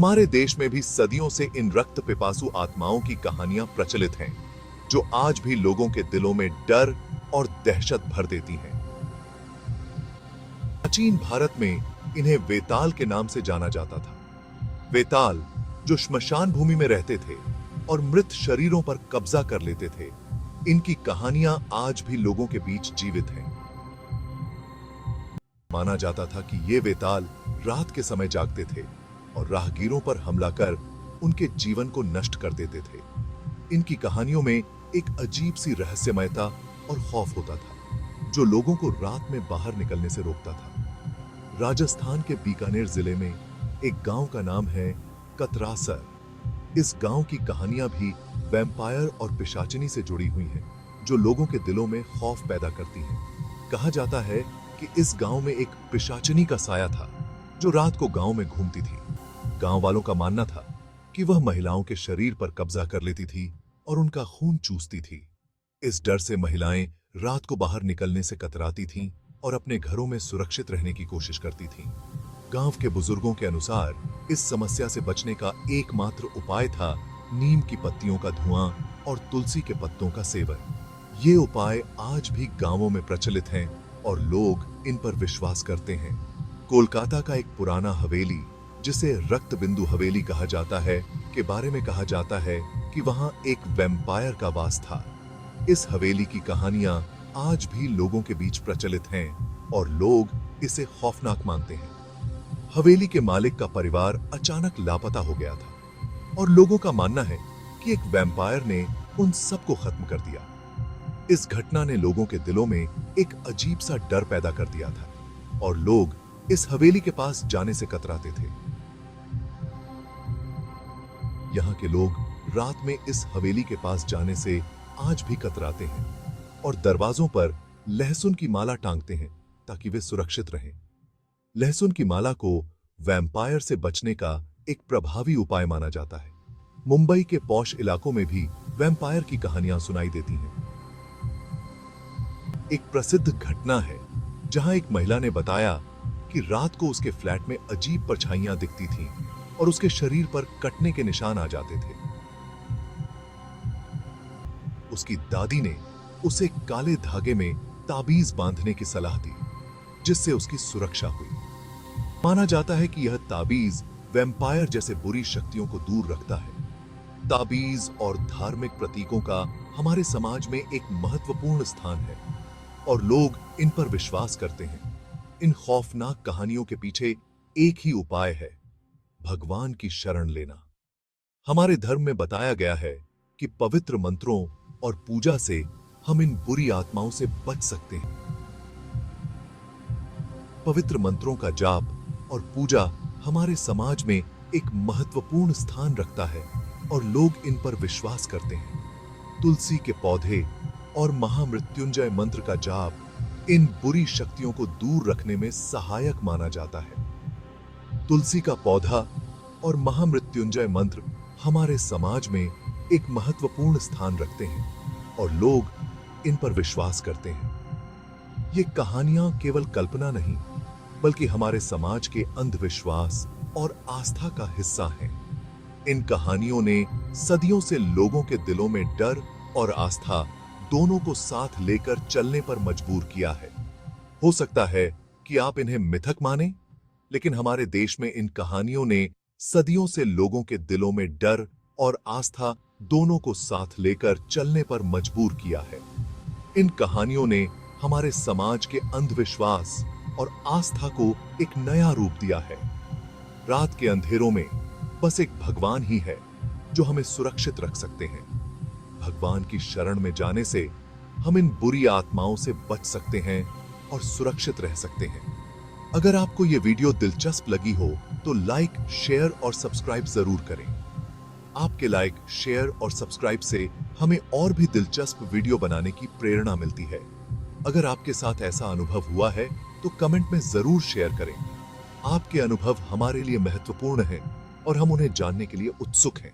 हमारे देश में भी सदियों से इन रक्त पिपासु आत्माओं की कहानियां प्रचलित हैं, जो आज भी लोगों के दिलों में डर और दहशत भर देती हैं। प्राचीन भारत में इन्हें वेताल के नाम से जाना जाता था। वेताल, जो श्मशान भूमि में रहते थे और मृत शरीरों पर कब्जा कर लेते थे, इनकी कहानियां आज भी लोगों के बीच जीवित हैं। माना जाता था कि ये वेताल रात के समय जागते थे और राहगीरों पर हमला कर उनके जीवन को नष्ट कर देते थे। इनकी कहानियों में एक अजीब सी रहस्यमयता और खौफ होता था, जो लोगों को रात में बाहर निकलने से रोकता था। राजस्थान के बीकानेर जिले में एक गांव का नाम है कतरासर। इस गांव की कहानियां भी वैम्पायर और पिशाचिनी से जुड़ी हुई हैं, जो लोगों के दिलों में खौफ पैदा करती हैं। कहा जाता है कि इस गांव में एक पिशाचिनी का साया था, जो रात को गांव में घूमती थी। गांव वालों का मानना था कि वह महिलाओं के शरीर पर कब्जा कर लेती थी और उनका खून चूसती थी। इस डर से महिलाएं रात को बाहर निकलने से कतराती थीं और अपने घरों में सुरक्षित रहने की कोशिश करती थीं। गांव के बुजुर्गों के अनुसार इस समस्या से बचने का एकमात्र उपाय था नीम की पत्तियों का धुआं और तुलसी के पत्तों का सेवन। ये उपाय आज भी गांवों में प्रचलित हैं और लोग इन पर विश्वास करते हैं। कोलकाता का एक पुराना हवेली, जिसे रक्त बिंदु हवेली कहा जाता है, के बारे में कहा जाता है कि वहां एक वैम्पायर का वास था। इस हवेली की कहानियां आज भी लोगों के बीच प्रचलित हैं और लोग इसे खौफनाक मानते हैं। हवेली के मालिक का परिवार अचानक लापता हो गया था और लोगों का मानना है कि एक वैम्पायर ने उन सबको खत्म कर दिया। इस घटना ने लोगों के दिलों में एक अजीब सा डर पैदा कर दिया था और लोग इस हवेली के पास जाने से कतराते थे। यहाँ के लोग रात में इस हवेली के पास जाने से आज भी कतराते हैं और दरवाजों पर लहसुन की माला टांगते हैं ताकि वे सुरक्षित रहें। लहसुन की माला को वैम्पायर से बचने का एक प्रभावी उपाय माना जाता है। मुंबई के पॉश इलाकों में भी वैम्पायर की कहानियां सुनाई देती हैं। एक प्रसिद्ध घटना है जहां एक महिला ने बताया कि रात को उसके फ्लैट में अजीब परछाइयां दिखती थीं और उसके शरीर पर कटने के निशान आ जाते थे। उसकी दादी ने उसे काले धागे में ताबीज बांधने की सलाह दी, जिससे उसकी सुरक्षा हुई। माना जाता है कि यह ताबीज वैम्पायर जैसे बुरी शक्तियों को दूर रखता है। ताबीज और धार्मिक प्रतीकों का हमारे समाज में एक महत्वपूर्ण स्थान है और लोग इन पर विश्वास करते हैं। इन खौफनाक कहानियों के पीछे एक ही उपाय है, भगवान की शरण लेना। हमारे धर्म में बताया गया है कि पवित्र मंत्रों और पूजा से हम इन बुरी आत्माओं से बच सकते हैं। पवित्र मंत्रों का जाप और पूजा हमारे समाज में एक महत्वपूर्ण स्थान रखता है और लोग इन पर विश्वास करते हैं। तुलसी के पौधे और महामृत्युंजय मंत्र का जाप इन बुरी शक्तियों को दूर रखने में सहायक माना जाता है। तुलसी का पौधा और महामृत्युंजय मंत्र हमारे समाज में एक महत्वपूर्ण स्थान रखते हैं और लोग इन पर विश्वास करते हैं। ये कहानियां केवल कल्पना नहीं, बल्कि हमारे समाज के अंधविश्वास और आस्था का हिस्सा हैं। इन कहानियों ने सदियों से लोगों के दिलों में डर और आस्था दोनों को साथ लेकर चलने पर मजबूर किया है। हो सकता है कि आप इन्हें मिथक माने, लेकिन हमारे देश में इन कहानियों ने सदियों से लोगों के दिलों में डर और आस्था दोनों को साथ लेकर चलने पर मजबूर किया है। इन कहानियों ने हमारे समाज के अंधविश्वास और आस्था को एक नया रूप दिया है। रात के अंधेरों में बस एक भगवान ही है जो हमें सुरक्षित रख सकते हैं। भगवान की शरण में जाने से हम इन बुरी आत्माओं से बच सकते हैं और सुरक्षित रह सकते हैं। अगर आपको यह वीडियो दिलचस्प लगी हो तो लाइक, शेयर और सब्सक्राइब जरूर करें। आपके लाइक, शेयर और सब्सक्राइब से हमें और भी दिलचस्प वीडियो बनाने की प्रेरणा मिलती है। अगर आपके साथ ऐसा अनुभव हुआ है तो कमेंट में जरूर शेयर करें। आपके अनुभव हमारे लिए महत्वपूर्ण हैं और हम उन्हें जानने के लिए उत्सुक हैं।